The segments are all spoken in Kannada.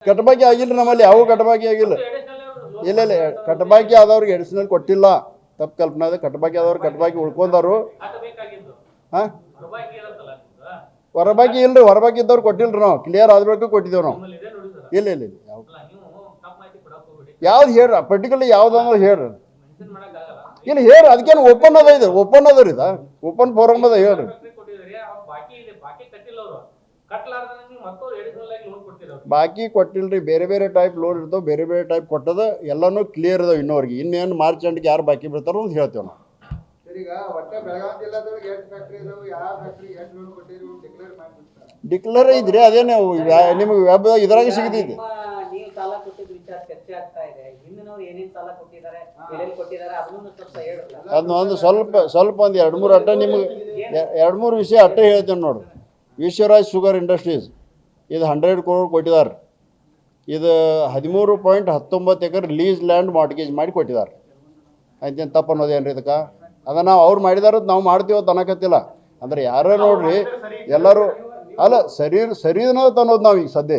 ಕಟಬಾಕಿ ಆಗಿಲ್ಲ ನಮ್ಮಲ್ಲಿ ಯಾವ ಕಟಬಾಕಿ ಆಗಿಲ್ಲ. ಇಲ್ಲ ಕಟಬಾಕಿ ಆದವ್ರಿಗೆ ಎಡಿಷನಲ್ ಕೊಟ್ಟಿಲ್ಲ. ತಪ್ಪು ಕಲ್ಪನೆ ಅದ. ಕಟಬಾಕಿ ಆದವ್ರು ಕಟಬಾಕಿ ಉಳ್ಕೊಂಡಾರು. ಹಾಂ ಹೊರಬಾಕಿ ಇಲ್ರಿ. ಹೊರಬಾಕಿ ಇದ್ದವ್ರು ಕೊಟ್ಟಿಲ್ರಿ. ನಾವು ಕ್ಲಿಯರ್ ಆದ್ಬೇಕು ಕೊಟ್ಟಿದ್ದೇವೆ ನಾವು. ಇಲ್ಲ ಯಾವ್ದು ಹೇಳ್ರಿ ಪರ್ಟಿಕ್ಯುಲರ್ ಯಾವ್ದು ಅಂದ್ರೆ ಹೇಳ್ರಿ. ಇಲ್ಲ ಹೇಳ್ರಿ. ಅದಕ್ಕೇನು ಓಪನ್ ಅದ. ಇದು ಓಪನ್ ಅದ ರೀ. ಓಪನ್ ಫೋರಮ್ ಅದ ಹೇಳ್ರಿ. ಬಾಕಿ ಕೊಟ್ಟಿಲ್ರಿ. ಬೇರೆ ಬೇರೆ ಟೈಪ್ ಲೋನ್ ಇರ್ತಾವೆ. ಬೇರೆ ಬೇರೆ ಟೈಪ್ ಕೊಟ್ಟದ ಎಲ್ಲಾನು ಕ್ಲಿಯರ್ ಇದಾವೆ ಇನ್ನೋರ್ಗೆ. ಇನ್ನೇನು ಮಾರ್ಚ್ ಎಂಟ್ಗೆ ಯಾರು ಬಾಕಿ ಬಿಡ್ತಾರೋ ಅಂತ ಹೇಳ್ತೇವೆ ನಾವು. ಡಿಕ್ಲೇರ್ ಐತ್ರಿ. ಅದೇನು ನಿಮ್ಗೆ ವೆಬ್ ಇದ್ರಾಗ ಸಿಗತೈತಿ. ಅದನ್ನ ಒಂದು ಸ್ವಲ್ಪ ಒಂದು 2-3 ಅಟ್ಟ ನಿಮ್ಗೆ 2-3 ವಿಷಯ ಅಟ್ಟ ಹೇಳ್ತೇನೆ ನೋಡ್ರಿ. ವಿಶ್ವರಾಜ್ ಶುಗರ್ ಇಂಡಸ್ಟ್ರೀಸ್ ಇದು 100 crore ಕೊಟ್ಟಿದ್ದಾರೆ. ಇದು 13.19 ಎಕರೆ ಲೀಸ್ ಲ್ಯಾಂಡ್ ಮಾರ್ಟ್ಗೇಜ್ ಮಾಡಿ ಕೊಟ್ಟಿದ್ದಾರೆ. ಆಯ್ತೇನು ತಪ್ಪು ಅನ್ನೋದೇನ್ರಿ ಇದಕ್ಕೆ? ಅದನ್ನು ನಾವು ಅವ್ರು ಮಾಡಿದಾರ ನಾವು ಮಾಡ್ತೀವಿ ಅಂತ ಅನ್ನಕತ್ತಿಲ್ಲ. ಅಂದ್ರೆ ಯಾರೋ ನೋಡ್ರಿ ಎಲ್ಲರೂ ಅಲ್ಲ ಸರಿ ಅನ್ನೋದು ನಾವು ಈಗ ಸದ್ಯ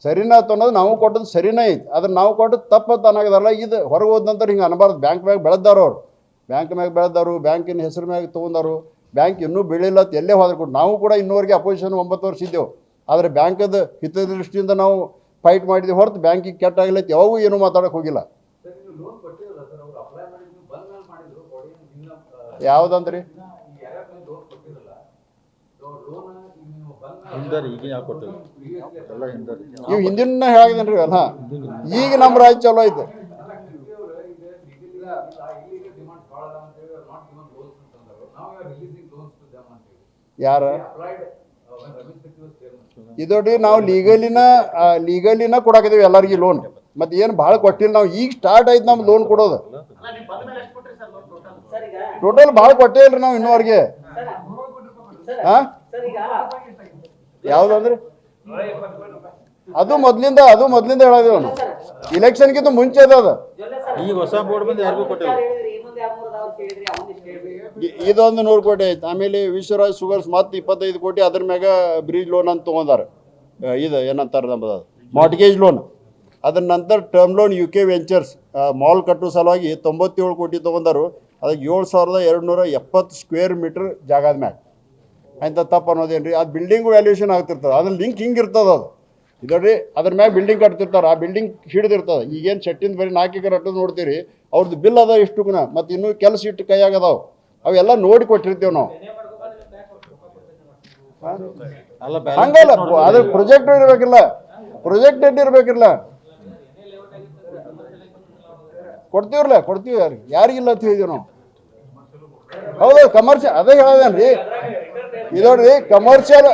ಸರಿನಾ ಅನ್ನೋದು ನಾವು ಕೊಟ್ಟದ್ದು ಸರಿನೇ ಐತಿ. ಅದನ್ನು ನಾವು ಕೊಟ್ಟದ್ದು ತಪ್ಪತ್ತು ಅನ್ನೋದಲ್ಲ. ಇದು ಹೊರಗೆ ಹೋದ ನಂತರ ಹಿಂಗೆ ಅನ್ನಬಾರ್ದು. ಬ್ಯಾಂಕ್ ಮ್ಯಾಗ ಬೆಳೆದಾರು ಅವ್ರು. ಬ್ಯಾಂಕ್ ಮ್ಯಾಗ ಬೆಳೆದಾರು. ಬ್ಯಾಂಕಿನ ಹೆಸರು ಮ್ಯಾಗ ತೊಗೊಂಡಾರು. ಬ್ಯಾಂಕ್ ಇನ್ನೂ ಬೆಳಿಲ್ಲ ಅಂತ ಎಲ್ಲೇ ಹೋದ್ರೆ ಕೊಟ್ಟು ನಾವು ಕೂಡ ಇನ್ನೂವರೆಗೆ ಅಪೋಸಿಷನ್ 9 ವರ್ಷ ಇದ್ದೆವು. ಆದರೆ ಬ್ಯಾಂಕದ ಹಿತದೃಷ್ಟಿಯಿಂದ ನಾವು ಫೈಟ್ ಮಾಡಿದ್ವಿ ಹೊರತು ಬ್ಯಾಂಕಿಗೆ ಕೆಟ್ಟಾಗಲೈತಿ ಯಾವಾಗೂ ಏನೂ ಮಾತಾಡೋಕೆ ಹೋಗಿಲ್ಲ. ಯಾವುದಂದ್ರಿ ಇವು ಹಿಂದಿನ ಹೇಳಿದೇನ್ರಿ ಅಲ್ಲ. ಈಗ ನಮ್ಮ ರಾಜ್ಯ ಚಲೋ ಐತೆ. ಯಾರ ಇದೋಡಿ ನಾವು ಲೀಗಲಿನ ಕೊಡಾಕಿದ್ದೀವಿ ಎಲ್ಲರಿಗೂ ಲೋನ್. ಮತ್ತೆ ಏನು ಭಾಳ ಕೊಟ್ಟಿಲ್ಲ. ನಾವು ಈಗ ಸ್ಟಾರ್ಟ್ ಆಯ್ತು ನಮ್ಮ ಲೋನ್ ಕೊಡೋದು. ಟೋಟಲ್ ಭಾಳ ಕೊಟ್ಟೇ ಇಲ್ರಿ ನಾವು ಇನ್ನೂವರೆಗೆ. ಹಾಂ ಯಾವುದಂದ್ರಿ ಅದು ಮೊದಲಿಂದ ಹೇಳೋದೇವ ನಾವು. ಇಲೆಕ್ಷನ್ಗಿಂತ ಮುಂಚೆ ಅದು. ಈಗ ಹೊಸ ಬೋರ್ಡ್ ಬಂದು ಯಾರಿಗೂ ಕೊಟ್ಟಿಲ್ಲ. ಇದೊಂದು 100 ಕೋಟಿ ಐತೆ. ಆಮೇಲೆ ವಿಶ್ವರಾಜ್ ಶುಗರ್ಸ್ ಮತ್ತೆ 25 ಕೋಟಿ ಅದ್ರ ಮ್ಯಾಗ ಬ್ರಿಡ್ಜ್ ಲೋನ್ ಅಂತ ತೊಗೊಂಡಾರೆ. ಇದು ಏನಂತಾರೆ ನಮ್ಮದು ಮಾರ್ಟ್ಗೇಜ್ ಲೋನ್. ಅದ್ರ ನಂತರ term loan UK ventures mall ಕಟ್ಟೋ ಸಲುವಾಗಿ 97 ಕೋಟಿ ತೊಗೊಂಡಾರು. ಅದಕ್ಕೆ 7270 ಸ್ಕ್ವೇರ್ ಮೀಟ್ರ್ ಜಾಗದ ಮ್ಯಾಗ. ಅಂತ ತಪ್ಪು ಅನ್ನೋದೇನು ರೀ? ಅದು ಬಿಲ್ಡಿಂಗು ವ್ಯಾಲ್ಯೂಷನ್ ಆಗ್ತಿರ್ತದೆ. ಅದ್ರ ಲಿಂಕ್ ಹಿಂಗೆ ಇರ್ತದೆ. ಅದು ಇದೋಡ್ರಿ ಅದ್ರ ಮ್ಯಾಗ ಬಿಲ್ಡಿಂಗ್ ಕಟ್ತಿರ್ತಾರೆ. ಆ ಬಿಲ್ಡಿಂಗ್ ಹಿಡಿದಿರ್ತದೆ. ಈಗೇನು ಶೆಟ್ಟಿಂದ ಬರೀ 4 ಎಕರೆ ಅಟ್ಟು ನೋಡ್ತೀರಿ. ಅವ್ರದ್ದು ಬಿಲ್ ಅದ ಇಷ್ಟು ಗುಣ. ಮತ್ತು ಇನ್ನೂ ಕೆಲಸ ಇಟ್ಟು ಕೈಯಾಗದಾವೆ. ಅವೆಲ್ಲ ನೋಡಿ ಕೊಟ್ಟಿರ್ತೇವೆ ನಾವು. ಹಂಗಲ್ಲ. ಅದ್ರ ಪ್ರೊಜೆಕ್ಟ್ ಇರಬೇಕಿಲ್ಲ. ಕೊಡ್ತೀವಿ ಯಾರಿಗಿಲ್ಲ ಅಂತ ಹೇಳಿದೀವಿ ನಾವು. ಹೌದು ಕಮರ್ಷಿಯಲ್ ಅದೇ ಹೇಳೋದೇನ್ರಿ. ಇದೋಡ್ರಿ ಕಮರ್ಷಿಯಲ್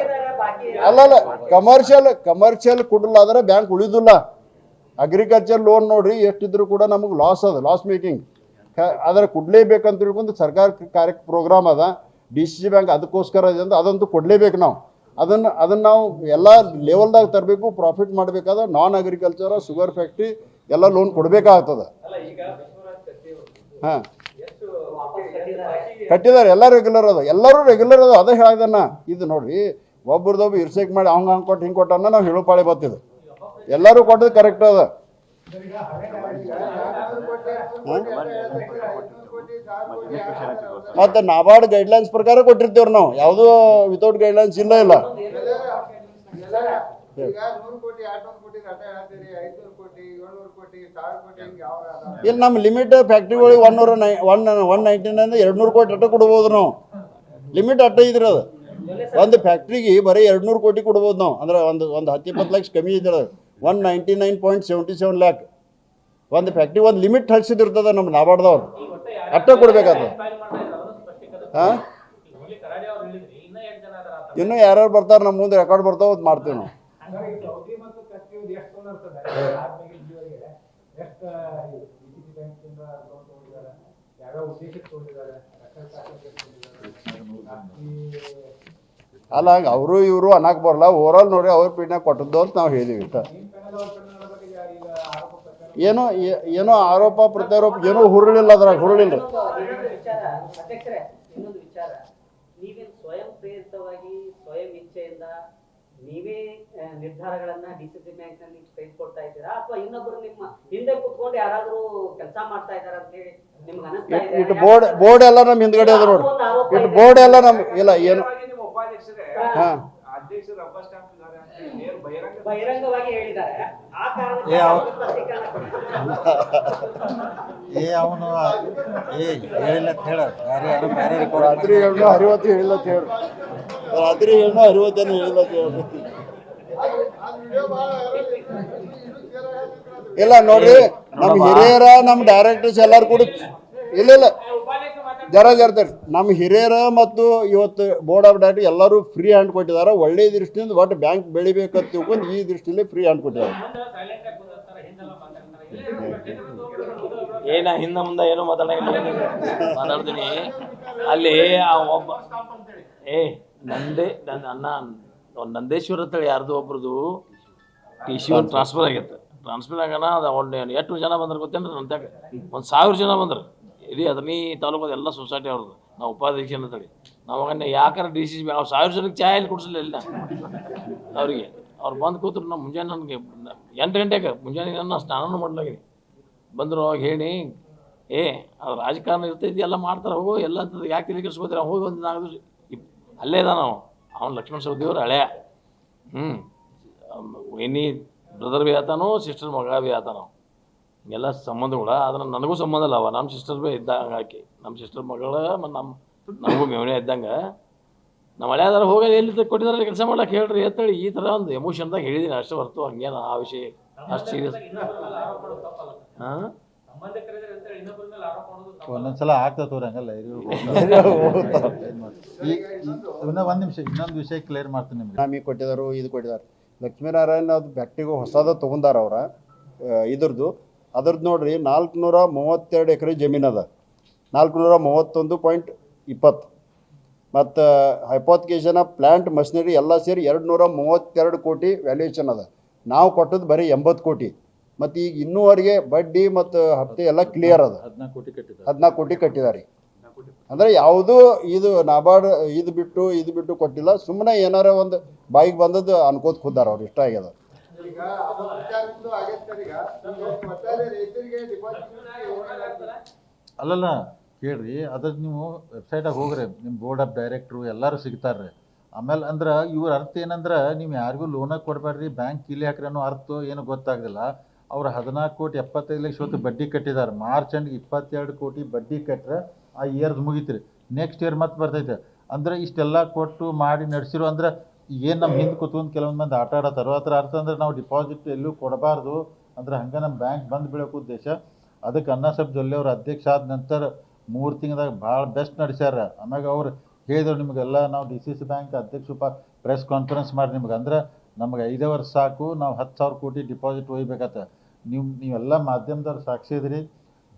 ಅಲ್ಲಲ್ಲ. ಕಮರ್ಷಿಯಲ್ ಕೊಡಲಾದ್ರೆ ಬ್ಯಾಂಕ್ ಉಳಿದಿಲ್ಲ. ಅಗ್ರಿಕಲ್ಚರ್ ಲೋನ್ ನೋಡ್ರಿ ಎಷ್ಟಿದ್ರು ಕೂಡ ನಮಗೆ ಲಾಸ್ ಅದ. Loss making. ಅದರ ಕೊಡಲೇಬೇಕಂತ ತಿಳ್ಕೊಂಡು ಸರ್ಕಾರ ಪ್ರೋಗ್ರಾಮ್ ಅದ. DCC ಬ್ಯಾಂಕ್ ಅದಕ್ಕೋಸ್ಕರ ಇದೆ ಅಂತ ಅದಂತೂ ಕೊಡಲೇಬೇಕು ನಾವು. ಅದನ್ನು ನಾವು ಎಲ್ಲ ಲೆವೆಲ್ದಾಗ ತರಬೇಕು. ಪ್ರಾಫಿಟ್ ಮಾಡಬೇಕಾದ್ರೆ ನಾನ್ ಅಗ್ರಿಕಲ್ಚರ್ ಶುಗರ್ ಫ್ಯಾಕ್ಟ್ರಿ ಎಲ್ಲ ಲೋನ್ ಕೊಡಬೇಕಾಗ್ತದೆ. ಹಾಂ ಕಟ್ಟಿದ್ದಾರೆ. ಎಲ್ಲ ರೆಗ್ಯುಲರ್ ಅದು. ಎಲ್ಲರೂ ರೆಗ್ಯುಲರ್ ಅದು. ಅದೇ ಹೇಳಿದನ್ನ ಇದು ನೋಡ್ರಿ ಒಬ್ರದೊಬ್ಬ ಇರ್ಸೇಕ್ ಮಾಡಿ ಹಂಗೆ ಕೊಟ್ಟು ಹಿಂಗೆ ಕೊಟ್ಟು ಅನ್ನೋ ನಾವು ಹೇಳೋ ಪಾಳಿ ಬರ್ತಿದ್ದು. ಎಲ್ಲರೂ ಕೊಟ್ಟದ್ದು ಕರೆಕ್ಟ್ ಅದ. ಮತ್ತು ನಾಬಾರ್ಡ್ ಗೈಡ್ಲೈನ್ಸ್ ಪ್ರಕಾರ ಕೊಟ್ಟಿರ್ತೀವ್ರಿ ನಾವು. ಯಾವುದೂ ವಿತೌಟ್ ಗೈಡ್ಲೈನ್ಸ್ ಇಲ್ಲ. ಇಲ್ಲಿ ನಮ್ಮ ಲಿಮಿಟ್ ಫ್ಯಾಕ್ಟ್ರಿಗಳಿಗೆ 199 200 ಕೋಟಿ ಅಟ್ಟ ಕೊಡ್ಬೋದು ನಾವು. ಲಿಮಿಟ್ ಅಟ್ಟ ಇದ್ರಿ ಅದು. ಒಂದು ಫ್ಯಾಕ್ಟ್ರಿಗೆ ಬರೀ 200 ಕೋಟಿ ಕೊಡ್ಬೋದು ನಾವು. ಅಂದ್ರೆ ಒಂದು 10-20 ಲಕ್ಷ ಕಮ್ಮಿ ಇದ್ರೆ 199.77 ಲ್ಯಾಕ್ ಒಂದು ಫ್ಯಾಕ್ಟ್ರಿ ಒಂದು ಲಿಮಿಟ್ ಹಚ್ಚಿದಿರ್ತದೆ ನಮ್ಮ ನಾಬಾರ್ಡ್ದವ್ರು. ಅಟ್ಟ ಕೊಡ್ಬೇಕಾಗ್ತದೆ. ಹಾಂ ಇನ್ನೂ ಯಾರ್ಯಾರು ಬರ್ತಾರೆ ನಮ್ಮ ಮುಂದೆ ರೆಕಾರ್ಡ್ ಬರ್ತಾವೆ ಅದು ಮಾಡ್ತೀವಿ ನಾವು. ಅಲ್ಲ ಹಂಗೆ ಅವರು ಇವರು ಅನ್ನಕ್ಕೆ ಬರಲ್ಲ. ಓವರಾಲ್ ನೋಡಿ ಅವ್ರ ಪೀಡ್ನಾಗ ಕೊಟ್ಟದ್ದು ಅಂತ ನಾವು ಹೇಳಿದೀವಿ. ಇಷ್ಟ ಏನೋ ಆರೋಪ ಪ್ರತ್ಯಾರೋಪ ಏನೋ ಹುರುಳಿಲ್ಲ. ಅದ್ರಾಗ ಹುರುಳಿಲ್ಲ. ನೀವೇನು ಸ್ವಯಂ ಪ್ರೇರಿತವಾಗಿ ಸ್ವಯಂ ಇಚ್ಛೆಯಿಂದ ನೀವೇ ನಿರ್ಧಾರಗಳನ್ನ ಡಿಸಿಸಿ ಬ್ಯಾಂಕ್ ನಲ್ಲಿ ತೆಗೆದುಕೊಳ್ತಾ ಇದ್ದೀರಾ ಅಥವಾ ಇನ್ನೊಬ್ರು ನಿಮ್ಮ ಹಿಂದೆ ಕುತ್ಕೊಂಡು ಯಾರಾದ್ರೂ ಕೆಲಸ ಮಾಡ್ತಾ ಇದಾರ ಅಂತ ಹೇಳಿ ನಿಮ್ಗೆ ಅನಿಸ್ತಾ ಇದೆ? ಇಟ್ಟು ಬೋರ್ಡ್ ಎಲ್ಲ ನಮ್ಮ ಹಿಂದ್ಗಡೆ ಅದ ನೋಡಿ. ಇಟ್ಟು ಬೋರ್ಡ್ ಎಲ್ಲ ನಮ್ ಇಲ್ಲ ಏನು ಹಾ ಅಧ್ಯಕ್ಷರು ರಬ್ಬರ್ ಸ್ಟಾಂಪ್ ಇದ್ದಾರೆ ಅಂತ ಹೇಳಿ ನೇರ ಬಹಿರಂಗವಾಗಿ ಹೇಳಿದ್ದಾರೆ. ಆ ಏ, ಕಾರಣಕ್ಕೆ ಸ್ಪಷ್ಟೀಕರಣ ಕೊಟ್ಟಿದ್ದಾರೆ. ಅವನು ಹೇಳಿಲ್ಲ ಅಂತ ಹೇಳ ಯಾರು ಬೇರೆ ರಾತ್ರಿ ಹೇಳೋ ಹರಿವತ್ತು ಹೇಳಿಲ್ಲ ಅಂತ ಹೇಳಿ ರಾತ್ರಿ ಹೇಳೋ ಹರಿವತ್ತೇನು ಹೇಳಿಲ್ಲ ಅಂತ ಹೇಳಿ ಇಲ್ಲ ನೋಡ್ರಿ ನಮ್ಮ ಹಿರಿಯರ ನಮ್ಮ ಡೈರೆಕ್ಟರ್ಸ್ ಎಲ್ಲಾರು ಕೂಡ ಇಲ್ಲ ಜರ್ತಾರೆ ನಮ್ಮ ಹಿರಿಯರ ಮತ್ತು ಇವತ್ತು ಬೋರ್ಡ್ ಆಫ್ ಡೈರೆಕ್ಟರ್ ಎಲ್ಲರೂ ಫ್ರೀ ಹ್ಯಾಂಡ್ ಕೊಟ್ಟಿದ್ದಾರೆ. ಒಳ್ಳೆ ದೃಷ್ಟಿಯಿಂದ ಒಟ್ಟು ಬ್ಯಾಂಕ್ ಬೆಳಿಬೇಕಂತ ತಿಳ್ಕೊಂಡು ಈ ದೃಷ್ಟಿಯಲ್ಲಿ ಫ್ರೀ ಹ್ಯಾಂಡ್ ಕೊಟ್ಟಿದ್ದಾರೆ. ಏನ ಹಿಂದೆ ಮುಂದೆ ಏನು ಮಾತಾಡ್ತೀನಿ ಅಲ್ಲಿ ಒಬ್ಬ ನಂದೇಶ್ವರ ಅಂತೇಳಿ ಯಾರ್ದು ಒಬ್ರದ್ದು ಟಿ.ಸಿ. ಒಂದು ಟ್ರಾನ್ಸ್ಫರ್ ಆಗೈತೆ. ಟ್ರಾನ್ಸ್ಫರ್ ಆಗೋಣ ಅದು ಒಂದು ಎಷ್ಟು ಜನ ಬಂದ್ರೆ ಗೊತ್ತೇನ್ರಿ ನಂತಾಗ 1000 ಜನ ಬಂದ್ರು. ಇಡೀ ಅದನ್ನೇ ತಾಲೂಕದ ಎಲ್ಲ ಸೊಸೈಟಿ ಅವ್ರದ್ದು. ನಾವು ಉಪಾಧ್ಯಕ್ಷ ಅಂತೇಳಿ ನಾವಾಗ ಯಾಕಾರ ಡಿ.ಸಿ. ಅವ್ರು 1000 ಜನಕ್ಕೆ ಚಾಯ್ ಎಲ್ಲಿ ಕೊಡಿಸಲಿಲ್ಲ ಅವರಿಗೆ. ಅವ್ರು ಬಂದು ಕೂತ್ರು. ನಾವು ಮುಂಜಾನೆ ನನಗೆ 8 ಗಂಟೆಗೆ ಮುಂಜಾನೆ ನಾನು ಸ್ನಾನ ಮಾಡ್ಲಾಗಿನಿ ಬಂದರು. ಅವಾಗ ಹೇಳಿ ಅದು ರಾಜಕಾರಣ ಇರ್ತೈತಿ ಎಲ್ಲ ಮಾಡ್ತಾರೆ ಹೋಗೋ ಎಲ್ಲ ಯಾಕೆ ತಿಳಿ ಕೆಡಿಸ್ಕೋತೀರ ಹೋಗಿ ಒಂದು 4 ದಿವಸ ಅಲ್ಲೇ ಇದ ನಾವು ಅವ್ನು ಲಕ್ಷ್ಮಣ ಸವದಿಯವ್ರು ಹಳೆಯ ವೈನಿ ಬ್ರದರ್ ಭೀ ಆತಾನು ಸಿಸ್ಟರ್ ಮಗ ಭೀ ಆತಾನು ಎಲ್ಲ ಸಂಬಂಧಗಳು. ಅದನ್ನು ನನಗೂ ಸಂಬಂಧ ಇಲ್ಲ. ನಮ್ಮ ಸಿಸ್ಟರ್ ಭೀ ಇದ್ದಂಗೆ ಆಕಿ ನಮ್ಮ ಸಿಸ್ಟರ್ ಮಗಳ ನಮಗೂ ಮೇವನೇ ಇದ್ದಂಗೆ ನಮ್ಮ ಹಳೆಯದಾರ ಹೋಗಿ ಎಲ್ಲಿ ಕೊಟ್ಟಿದ್ದಾರೆ ಕೆಲಸ ಮಾಡ್ಲಿಕ್ಕೆ ಹೇಳ್ರಿ ಅಂತೇಳಿ ಈ ಥರ ಒಂದು ಎಮೋಷನ್ದಾಗ ಹೇಳಿದ್ದೀನಿ ಅಷ್ಟೇ ಹೊರತು ಹಂಗೇನು ಆ ವಿಷಯ ಅಷ್ಟು ಸೀರಿಯಸ್. ಹಾಂ ಒಂದೊಂದ್ಸಲ ಆಗ್ತವ್ರಿ ಹಂಗಲ್ಲ. ಒಂದ್ ನಿಮಿಷ ಇನ್ನೊಂದು ವಿಷಯ ಕ್ಲಿಯರ್ ಮಾಡ್ತೀನಿ ನಿಮ್ಗೆ. ನಮಗೆ ಕೊಟ್ಟಿದ್ದಾರೆ ಇದು ಕೊಟ್ಟಿದ್ದಾರೆ. ಲಕ್ಷ್ಮೀನಾರಾಯಣ ಅದು ಫ್ಯಾಕ್ಟ್ರಿಗೂ ಹೊಸದ ತೊಗೊಂಡಾರ ಅವ್ರ ಇದ್ರದ್ದು. ಅದ್ರದ್ದು ನೋಡ್ರಿ 432 ಎಕರೆ ಜಮೀನು ಅದ. 431.20 ಮತ್ತು ಹೈಪೋಥಿಕೇಶನ್ ಆಫ್ ಪ್ಲ್ಯಾಂಟ್ ಮಷಿನರಿ ಎಲ್ಲ ಸೇರಿ 232 ಕೋಟಿ ವ್ಯಾಲ್ಯೂಯೇಷನ್ ಅದ. ನಾವು ಕೊಟ್ಟದ್ದು ಬರೀ 80 ಕೋಟಿ. ಮತ್ತು ಈಗ ಇನ್ನೂವರೆಗೆ ಬಡ್ಡಿ ಮತ್ತು ಹಪ್ತೆ ಎಲ್ಲ ಕ್ಲಿಯರ್ ಅದ. 14 ಕೋಟಿ ಕಟ್ಟಿದ್ದಾರೆ. ಅಂದರೆ ಯಾವುದೂ ಇದು ನಾಬಾರ್ಡ್ ಇದು ಬಿಟ್ಟು ಕೊಟ್ಟಿಲ್ಲ. ಸುಮ್ಮನೆ ಏನಾರ ಒಂದು ಬಾಯಿಗೆ ಬಂದದ್ದು ಅನ್ಕೋತ ಕೂತಾರ ಅವ್ರು. ಇಷ್ಟ ಆಗ್ಯದ. ಅಲ್ಲಲ್ಲ ಕೇಳ್ರಿ, ಅದ್ರದ್ದು ನೀವು ವೆಬ್ಸೈಟಾಗ ಹೋಗ್ರಿ, ನಿಮ್ಮ ಬೋರ್ಡ್ ಆಫ್ ಡೈರೆಕ್ಟ್ರು ಎಲ್ಲರೂ ಸಿಗ್ತಾರೆ. ಆಮೇಲೆ ಅಂದ್ರೆ ಇವ್ರ ಅರ್ಥ ಏನಂದ್ರೆ ನೀವು ಯಾರಿಗೂ ಲೋನಾಗ ಕೊಡಬೇಡ್ರಿ, ಬ್ಯಾಂಕ್ ಕೀಲಿ ಹಾಕ್ರಿ ಅನ್ನೋ ಅರ್ಥ ಏನು ಗೊತ್ತಾಗಲಿಲ್ಲ. ಅವ್ರು 14 ಕೋಟಿ 75 ಲಕ್ಷ ಹೊತ್ತು ಬಡ್ಡಿ ಕಟ್ಟಿದ್ದಾರೆ. ಮಾರ್ಚ್ ಎಂಡ್ಗೆ 22 ಕೋಟಿ ಬಡ್ಡಿ ಕಟ್ಟರೆ ಆ ಇಯರ್ದು ಮುಗಿತ್ರಿ. ನೆಕ್ಸ್ಟ್ ಇಯರ್ ಮತ್ತೆ ಬರ್ತೈತೆ. ಅಂದ್ರೆ ಇಷ್ಟೆಲ್ಲ ಕೊಟ್ಟು ಮಾಡಿ ನಡೆಸಿರೋ ಅಂದ್ರೆ ಏನು ನಮ್ಮ ಹಿಂದೆ ಕೂತ್ಕೊಂಡು ಕೆಲವೊಂದು ಮಂದಿ ಆಟ ಆಡತ್ತಾರೋ ಅದರ ಅರ್ಥ ಅಂದ್ರೆ ನಾವು ಡಿಪಾಸಿಟ್ ಎಲ್ಲೂ ಕೊಡಬಾರ್ದು ಅಂದ್ರೆ ಹಂಗೆ ನಮ್ಮ ಬ್ಯಾಂಕ್ ಬಂದು ಬೀಳೋಕೆ ಉದ್ದೇಶ. ಅದಕ್ಕೆ ಅಣ್ಣಾಸಾಹೇಬ್ ಜೊಲ್ಲೆ ಅವ್ರ ಅಧ್ಯಕ್ಷ ಆದ ನಂತರ 3 ತಿಂಗಳದಾಗ ಭಾಳ ಬೆಸ್ಟ್ ನಡೆಸ್ಯಾರ. ಆಮ್ಯಾಗ ಅವ್ರು ಹೇಳಿದ್ರು ನಿಮಗೆಲ್ಲ ನಾವು DCC ಬ್ಯಾಂಕ್ ಅಧ್ಯಕ್ಷ ಪ್ರೆಸ್ ಕಾನ್ಫರೆನ್ಸ್ ಮಾಡಿ ನಿಮ್ಗೆ ಅಂದ್ರೆ ನಮ್ಗೆ 5 ವರ್ಷ ಸಾಕು, ನಾವು 10,000 ಕೋಟಿ ಡಿಪಾಸಿಟ್ ಒಯ್ಬೇಕತ್ತ. ನೀವೆಲ್ಲ ಮಾಧ್ಯಮದವ್ರು ಸಾಕ್ಷಿ ಇದ್ರಿ.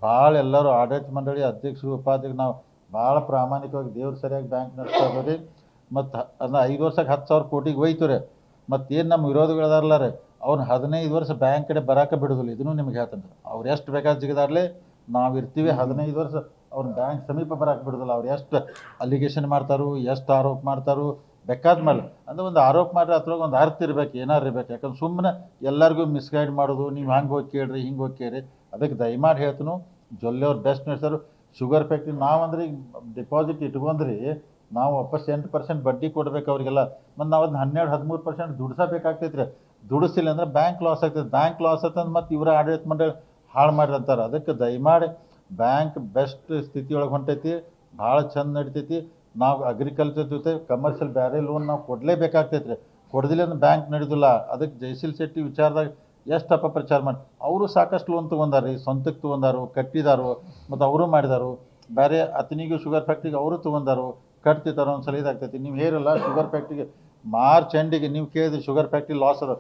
ಭಾಳ ಎಲ್ಲರೂ ಆಡಳಿತ ಮಂಡಳಿ ಅಧ್ಯಕ್ಷರು ಉಪಾಧ್ಯಕ್ಷರು ನಾವು ಭಾಳ ಪ್ರಾಮಾಣಿಕವಾಗಿ ದೇವ್ರು ಸರಿಯಾಗಿ ಬ್ಯಾಂಕ್ ನಡೆಸ್ತಾ ಇದ್ದೀವಿ. ಮತ್ತು ಅದನ್ನ 5 ವರ್ಷಕ್ಕೆ 10,000 ಕೋಟಿಗೆ ಒಯ್ತು ರೀ. ಮತ್ತು ಏನು ನಮ್ಮ ವಿರೋಧಿಗಳದಾರಲ್ಲ ರೀ ಅವ್ನು 15 ವರ್ಷ ಬ್ಯಾಂಕ್ ಕಡೆ ಬರೋಕೆ ಬಿಡೋದಿಲ್ಲ. ಇದನ್ನು ನಿಮ್ಗೆ ಹೇಳ್ತಾನೆ. ಅವ್ರು ಎಷ್ಟು ಬೇಕಾದ ಜಿಗದಾರಲಿ ನಾವು ಇರ್ತೀವಿ. 15 ವರ್ಷ ಅವ್ರ ಬ್ಯಾಂಕ್ ಸಮೀಪ ಬರೋಕೆ ಬಿಡೋದಿಲ್ಲ. ಅವ್ರು ಎಷ್ಟು ಅಲಿಗೇಷನ್ ಮಾಡ್ತಾರೋ, ಎಷ್ಟು ಆರೋಪ ಮಾಡ್ತಾರೋ ಬೇಕಾದ ಮೇಲೆ ಅಂದ್ರೆ ಒಂದು ಆರೋಪ ಮಾಡಿದ್ರೆ ಅದ್ರೊಳಗೆ ಒಂದು ಅರ್ಥ ಇರ್ಬೇಕು, ಏನಾರು ಇರ್ಬೇಕು. ಯಾಕಂದ್ರೆ ಸುಮ್ಮನೆ ಎಲ್ಲರಿಗೂ ಮಿಸ್ಗೈಡ್ ಮಾಡೋದು, ನೀವು ಹಂಗೆ ಹೋಗಿ ಕೇಳ್ರಿ ಹಿಂಗೆ ಹೋಗಿ ಕೇಳ್ರಿ. ಅದಕ್ಕೆ ದಯಮಾಡಿ ಹೇಳ್ತೀನಿ, ಜೊಲ್ಲೆ ಅವ್ರು ಬೆಸ್ಟ್ ನಡೆಸ್ತಾರೆ. ಶುಗರ್ ಫ್ಯಾಕ್ಟ್ರಿ ನಾವಂದ್ರೆ ಈಗ ಡಿಪಾಸಿಟ್ ಇಟ್ಕೊಂಡ್ರಿ ನಾವು ವಾಪಸ್ 8% ಬಡ್ಡಿ ಕೊಡ್ಬೇಕು ಅವ್ರಿಗೆಲ್ಲ. ಮತ್ತು ನಾವು ಅದನ್ನ 12-13% ದುಡಿಸಬೇಕಾಗ್ತೈತೆ ರೀ. ದುಡಿಸಿಲ್ಲ ಅಂದ್ರೆ ಬ್ಯಾಂಕ್ ಲಾಸ್ ಆಗ್ತೈತೆ. ಬ್ಯಾಂಕ್ ಲಾಸ್ ಆಗ್ತಂದ್ರೆ ಮತ್ತು ಇವರ ಆಡಳಿತ ಮಂಡಳಿ ಹಾಳು ಮಾಡಿರ್ತಾರೆ. ಅದಕ್ಕೆ ದಯಮಾಡಿ ಬ್ಯಾಂಕ್ ಬೆಸ್ಟ್ ಸ್ಥಿತಿಯೊಳಗೆ ಹೊಂಟೈತಿ, ಭಾಳ ಚಂದ ನಡಿತೈತಿ. ನಾವು ಅಗ್ರಿಕಲ್ಚರ್ ಜೊತೆ ಕಮರ್ಷಿಯಲ್ ಬೇರೆ ಲೋನ್ ನಾವು ಕೊಡಲೇಬೇಕಾಗ್ತೈತೆ ರೀ. ಕೊಡದಿಲ್ಲ ಅಂದ್ರೆ ಬ್ಯಾಂಕ್ ನಡೆದಿಲ್ಲ. ಅದಕ್ಕೆ ಜಯಶೀಲ್ ಶೆಟ್ಟಿ ವಿಚಾರದಾಗ ಎಷ್ಟು ಅಪಪ್ರಚಾರ ಮಾಡಿ ಅವರು ಸಾಕಷ್ಟು ಲೋನ್ ತೊಗೊಂಡಾರ ರೀ, ಸ್ವಂತಕ್ಕೆ ತೊಗೊಂಡಾರು, ಕಟ್ಟಿದಾರು, ಮತ್ತು ಅವರು ಮಾಡಿದಾರು. ಬೇರೆ ಅತನಿಗೂ ಶುಗರ್ ಫ್ಯಾಕ್ಟ್ರಿಗೆ ಅವರು ತೊಗೊಂಡಾರು, ಕಟ್ತಿರ್ತಾರೆ. ಒಂದ್ಸಲ ಇದಾಗ್ತೈತಿ. ನೀವು ಹೇರಲ್ಲ ಶುಗರ್ ಫ್ಯಾಕ್ಟ್ರಿಗೆ ಮಾರ್ಚ್ ಎಂಡಿಗೆ ನೀವು ಕೇಳಿದ್ರಿ ಶುಗರ್ ಫ್ಯಾಕ್ಟ್ರಿ ಲಾಸ್ ಅದ.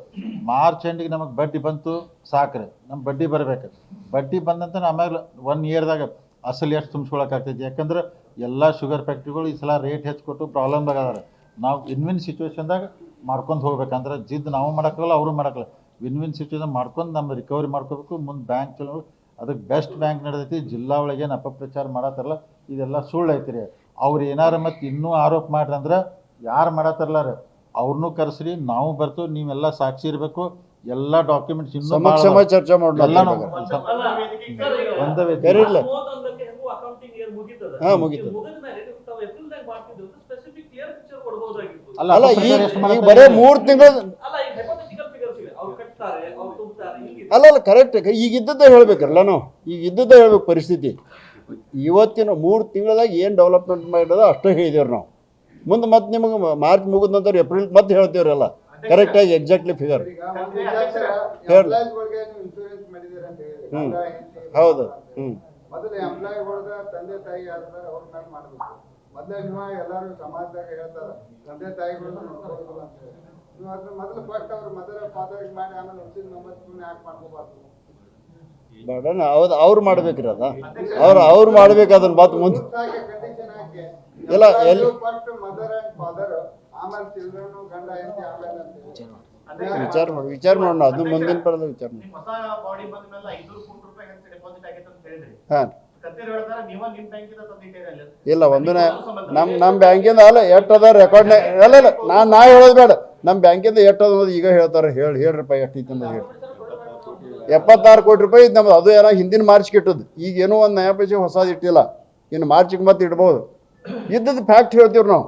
ಮಾರ್ಚ್ ಎಂಡಿಗೆ ನಮಗೆ ಬಡ್ಡಿ ಬಂತು ಸಾಕ್ರಿ, ನಮ್ಮ ಬಡ್ಡಿ ಬರಬೇಕು. ಬಡ್ಡಿ ಬಂದಂತ ಆಮೇಲೆ 1 ಇಯರ್ದಾಗ ಅಸಲು ಎಷ್ಟು ತುಂಬಿಸ್ಕೊಳಕ್ಕಾಗ್ತೈತಿ. ಯಾಕಂದ್ರೆ ಎಲ್ಲ ಶುಗರ್ ಫ್ಯಾಕ್ಟ್ರಿಗಳು ಈ ಸಲ ರೇಟ್ ಹೆಚ್ಚು ಕೊಟ್ಟು ಪ್ರಾಬ್ಲಮ್ದಾಗ ಅದಾರೆ. ನಾವು ವಿನ್ ಸಿಚುವೇಶನ್ದಾಗ ಮಾಡ್ಕೊಂಡು ಹೋಗ್ಬೇಕಂದ್ರೆ ಜಿದ್ದು ನಾವು ಮಾಡೋಕ್ಕಲ್ಲ, ಅವರು ಮಾಡೋಕ್ಕಲ್ಲ. ವಿನ್ ಸಿಚುವೇಶನ್ ಮಾಡ್ಕೊಂಡು ನಮ್ಮ ರಿಕವರಿ ಮಾಡ್ಕೋಬೇಕು. ಮುಂದೆ ಬ್ಯಾಂಕ್ ಚಲೋ ಅದಕ್ಕೆ ಬೆಸ್ಟ್ ಬ್ಯಾಂಕ್ ನಡೆದೈತಿ. ಜಿಲ್ಲಾ ಒಳಗೇನು ಅಪಪ್ರಚಾರ ಮಾಡತ್ತಾರಲ್ಲ ಇದೆಲ್ಲ ಸುಳ್ಳು ಐತಿ ರೀ. ಅವ್ರು ಏನಾರು ಮತ್ತು ಇನ್ನೂ ಆರೋಪ ಮಾಡ್ರಿ ಅಂದ್ರೆ ಯಾರು ಮಾಡತ್ತಾರಲ್ಲ ರೀ ಅವ್ರನ್ನೂ ಕರೆಸ್ರಿ, ನಾವು ಬರ್ತೀವಿ, ನೀವೆಲ್ಲ ಸಾಕ್ಷಿ ಇರಬೇಕು, ಎಲ್ಲ ಡಾಕ್ಯುಮೆಂಟ್ಸ್ ಇನ್ನೂ ಸಮಕ್ಷಮ ಚರ್ಚೆ ಮಾಡೋಣ ಎಲ್ಲಾನು ಒಂದೇ ಬೇರೆ ಇಲ್ಲ. ಹಾ, ಮುಗೀತದೆ. ಅಲ್ಲ, ಈಗ ಬರೇ 3 ತಿಂಗಳು ಅಲ್ಲ ಕರೆಕ್ಟ್. ಈಗ ಇದ್ದದ್ದೇ ಹೇಳ್ಬೇಕಲ್ಲ ನಾವು, ಈಗ ಇದ್ದದ್ದೇ ಹೇಳ್ಬೇಕು ಪರಿಸ್ಥಿತಿ. ಇವತ್ತಿನ 3 ತಿಂಗಳದಾಗ ಏನು ಡೆವಲಪ್ಮೆಂಟ್ ಮಾಡಿರೋದು ಅಷ್ಟೇ ಹೇಳಿದೇವ್ರಿ ನಾವು. ಮುಂದೆ ಮತ್ತೆ ನಿಮಗೆ ಮಾರ್ಚ್ ಮುಗಿದ ನಂತರ ಏಪ್ರಿಲ್ ಮತ್ತೆ ಹೇಳ್ತೇವ್ರಲ್ಲ ಕರೆಕ್ಟಾಗಿ ಎಕ್ಸಾಕ್ಟ್ಲಿ ಫಿಗರ್ ಹೇಳಿ. ಹೌದು. ಮೊದಲು ಎಂಪ್ಲಾಯಿಗಳದ ತಂದೆ ತಾಯಿ ಯಾರ್ದಾರ ಅವ್ರ ಮೇಲೆ ಮಾಡಬೇಕು. ಮೊದಲೇ ನೀವು ಎಲ್ಲರೂ ಸಮಾಜದಾಗ ಹೇಳ್ತಾರ ತಂದೆ ತಾಯಿಗಳನ್ನ ನೋಡ್ಕೊಳ್ಬೇಕು ಅಂತ ಹೇಳಿ. ನೀವು ಅದ್ರ ಮೊದಲು ಫಸ್ಟ್ ಅವ್ರ ಮದರ್ ಫಾದರ್ ಮಾಡಿ ಆಮೇಲೆ ಹುಟ್ಟಿದ ನಮ್ಮ ಯಾಕೆ ಮಾಡ್ಕೋಬಾರ್ದು? ಬೇಡ, ಹೌದು, ಅವ್ರು ಮಾಡ್ಬೇಕ್ರಿ ಅದ, ಅವ್ರು ಮಾಡ್ಬೇಕು ಅದನ್ನ ಮಾತು ಮುಂದೆ ಕಂಡೀಷನ್ ಹಾಕಿ ಎಲ್ಲ ಎಲ್ಲಿ ಫಸ್ಟ್ ಮದರ್ ಅಂಡ್ ಫಾದರ್, ಆಮೇಲೆ ಚಿಲ್ಡ್ರನ್, ಗಂಡ ಹೆಂಡತಿ, ಆಮೇಲೆ ಅಂತ ವಿಚಾರ ಮಾಡೋಣ. ಅದು ಮುಂದಿನ ಪರದ ವಿಚಾರ ಮಾಡಿ. ಹೊಸ ಬಾಡಿ ಬಂದ ಮೇಲೆ 500 ಕೋಟಿ ರೂಪಾಯಿ ಅಂತ ಡೆಪಾಸಿಟ್ ಆಗೈತೆ ಅಂತ ಹೇಳಿದ್ರಿ. ಹಾಂ, ಕತ್ತೇರಿ ಹೇಳ್ತಾರ ನೀವು ನಿಮ್ಮ ಬ್ಯಾಂಕಿಂದ ತಂದಿದ್ದೀರಿ ಅಲ್ಲಿ. ಇಲ್ಲ, ಒಂದಿನ ನಮ್ಮ ಬ್ಯಾಂಕಿಂದ ಅಲ್ಲ ಎಷ್ಟು ಅದ ರೆಕಾರ್ಡ್ನ ಅಲ್ಲ ನಾ ಹೇಳೋದು ಬೇಡ. ನಮ್ಮ ಬ್ಯಾಂಕಿಂದ ಎಷ್ಟು ಅದ ಈಗ ಹೇಳ್ತಾರೆ. ಹೇಳ್ರಪ್ಪ ಎಷ್ಟು ಐತೆ ಅಂತ ಹೇಳಿ. 76 ಕೋಟಿ ರೂಪಾಯಿ ಇದು ನಮ್ದು. ಅದು ಏನೋ ಹಿಂದಿನ ಮಾರ್ಚ್ಗೆ ಇಟ್ಟದ್ದು, ಈಗ ಏನೋ ಒಂದು ನಯಾ ಪೈಸೆ ಹೊಸದು ಇಟ್ಟಿಲ್ಲ. ಇನ್ನು ಮಾರ್ಚಿಗೆ ಮತ್ತೆ ಇಡ್ಬೋದು. ಇದ್ದದ್ದು ಫ್ಯಾಕ್ಟ್ ಹೇಳ್ತೀವಿ ನಾವು.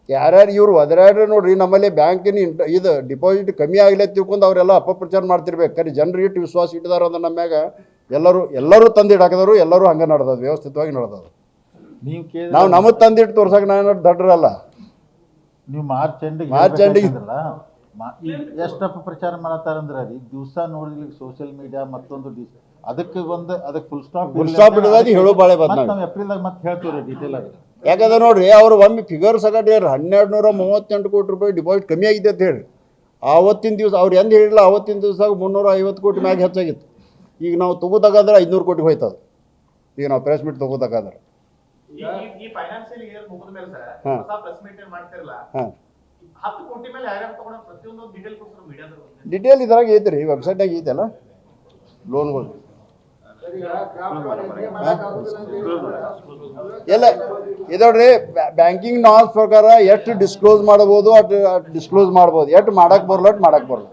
ಯಾರ್ಯಾರು ಇವ್ರು ಒದರಾಡ್ರೆ ನೋಡ್ರಿ, ನಮ್ಮಲ್ಲಿ ಬ್ಯಾಂಕಿನ ಇದು ಡಿಪಾಸಿಟ್ ಕಮ್ಮಿ ಆಗಲಿ ತಿಳ್ಕೊಂಡು ಅವರೆಲ್ಲ ಅಪಪ್ರಚಾರ ಮಾಡ್ತಿರ್ಬೇಕು. ಕರೆ ಜನರು ಇಟ್ಟು ವಿಶ್ವಾಸ ಇಟ್ಟಿದಾರ ಅಂದ್ರೆ ನಮ್ಯಾಗ ಎಲ್ಲರೂ ತಂದಿಟ್ಟು ಹಾಕಿದವರು, ಎಲ್ಲರೂ ಹಂಗೆ ನಡೆದದು, ವ್ಯವಸ್ಥಿತವಾಗಿ ನಡೆದದು. ನೀವು ಕೇಳಿ ನಾವು ನಮಗೆ ತಂದಿಟ್ಟು ತೋರ್ಸಕ್ಕೆ ನಾನು ದಡ್ರಲ್ಲ. ನೀವು ಮಾರ್ಚ್ ಎಂಡಿಗೆ ಈಗ ಎಷ್ಟು ಅಪಪ್ರಚಾರ ಮಾಡತ್ತಾರಂದ್ರೆ ರೀ, ದಿವಸ ನೋಡಿದ್ಲಿ ಸೋಷಿಯಲ್ ಮೀಡಿಯಾ ಮತ್ತೊಂದು ಅದಕ್ಕೆ ಫುಲ್ ಸ್ಟಾಪ್ ಬಿಡೋದಾಗಿ ಹೇಳೋ ಬಾಳೆ ಬಂದ ನಾವು ಏಪ್ರಿಲ್ದಾಗ ಮತ್ತೆ ಹೇಳ್ತೀವಿ ಡೀಟೇಲ್ ಆಗಿ. ಯಾಕಂದ್ರೆ ನೋಡ್ರಿ, ಅವ್ರು ಒಮ್ಮೆ ಫಿಗರ್ ಸಗಟ್ ಹೇಳ್ರಿ 1238 ಕೋಟಿ ರೂಪಾಯಿ ಡಿಪಾಸಿಟ್ ಕಮ್ಮಿ ಆಗಿದೆ ಅಂತ ಹೇಳಿ. ಆವತ್ತಿನ ದಿವಸ ಅವ್ರು ಎಂದು ಹೇಳಿಲ್ಲ, ಆವತ್ತಿನ ದಿವಸ 350 ಕೋಟಿ ಮ್ಯಾಗ ಹೆಚ್ಚಾಗಿತ್ತು. ಈಗ ನಾವು ತಗೋದಾಗಾದ್ರೆ 500 ಕೋಟಿ ಹೋಯ್ತದೆ. ಈಗ ನಾವು ಪ್ರೆಸ್ ಮೀಟ್ ತಗೋದಾಗಾದ್ರೆ ಈ ಫೈನಾನ್ಷಿಯಲ್ ಇಯರ್ ಮುಗಿದ ಮೇಲೆ ಸರ್ ಹೊಸ ಪ್ರೆಸ್ ಮೀಟ್ ಮಾಡ್ತಿರಲ್ಲ, 10 ಕೋಟಿ ಮೇಲೆ ಯಾರ್ಯಾರು ತಗೊಂಡ ಪ್ರತಿಯೊಂದು ಡೀಟೇಲ್ ಕೊಡ್ತಾರೆ ಮೀಡಿಯಾದಲ್ಲಿ. ಡೀಟೇಲ್ ಇದ್ರಾಗ ಐತ್ರಿ, ವೆಬ್ಸೈಟ್ನಾಗ ಐತಲ್ಲ ಲೋನ್ಗಳು ಎಲ್ಲ ಇದಾವ್ರಿ. ಬ್ಯಾಂಕಿಂಗ್ ನಾರ್ಮ್ಸ್ ಪ್ರಕಾರ ಎಷ್ಟು ಡಿಸ್ಕ್ಲೋಸ್ ಮಾಡ್ಬೋದು ಅಷ್ಟು ಡಿಸ್ಕ್ಲೋಸ್ ಮಾಡ್ಬೋದು. ಎಷ್ಟು ಮಾಡಕ್ಕೆ ಬರಲ್ಲ ಅಷ್ಟು ಮಾಡಕ್ಕೆ ಬರಲ್ಲ.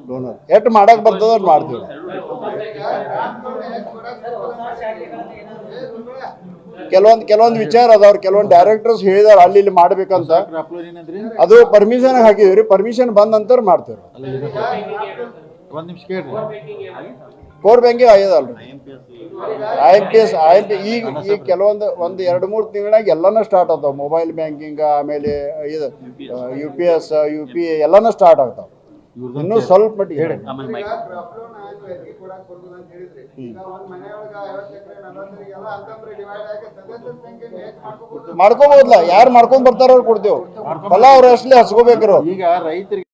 ಲೋನರ್ ಎಷ್ಟು ಮಾಡಕ್ಕೆ ಬರ್ತದೆ ಅಷ್ಟು ಮಾಡ್ತೀವಿ. ಕೆಲವೊಂದು ವಿಚಾರ ಅದಾವ್ರಿ. ಕೆಲವೊಂದು ಡೈರೆಕ್ಟರ್ಸ್ ಹೇಳಿದಾರೆ ಅಲ್ಲಿ ಇಲ್ಲಿ ಮಾಡ್ಬೇಕಂತ. ಅದು ಪರ್ಮಿಷನ್ ಹಾಕಿದ್ರಿ, ಪರ್ಮಿಷನ್ ಬಂದ ನಂತರ ಮಾಡ್ತೀವಿ. ಒಂದು ನಿಮಿಷ ಕೇಳ್ರಿ. ಕೋರ್ ಬ್ಯಾಂಕಿಂಗ್ ಆಗ್ಯದಲ್ರಿ, IMPS ಈಗ ಕೆಲವೊಂದು 1-2-3 ತಿಂಗಳಾಗ ಎಲ್ಲಾನು ಸ್ಟಾರ್ಟ್ ಆಗ್ತಾವ. ಮೊಬೈಲ್ ಬ್ಯಾಂಕಿಂಗ್, ಆಮೇಲೆ ಇದು UPS, UPI ಎಲ್ಲಾನು ಸ್ಟಾರ್ಟ್ ಆಗ್ತಾವ. ಇನ್ನೂ ಸ್ವಲ್ಪ ಮಟ್ಟಿಗೆ ಹೇಳಿ. ಮಾಡ್ಕೋಬಹುದಲ್ಲ, ಯಾರು ಮಾಡ್ಕೊಂಡ್ ಬರ್ತಾರ ಅವ್ರು ಕೊಡ್ತೇವೆ. ಹೊಲ ಅವ್ರ ಅಷ್ಟೇ ಹಚ್ಕೋಬೇಕ್ರು. ಈಗ ರೈತರಿಗೆ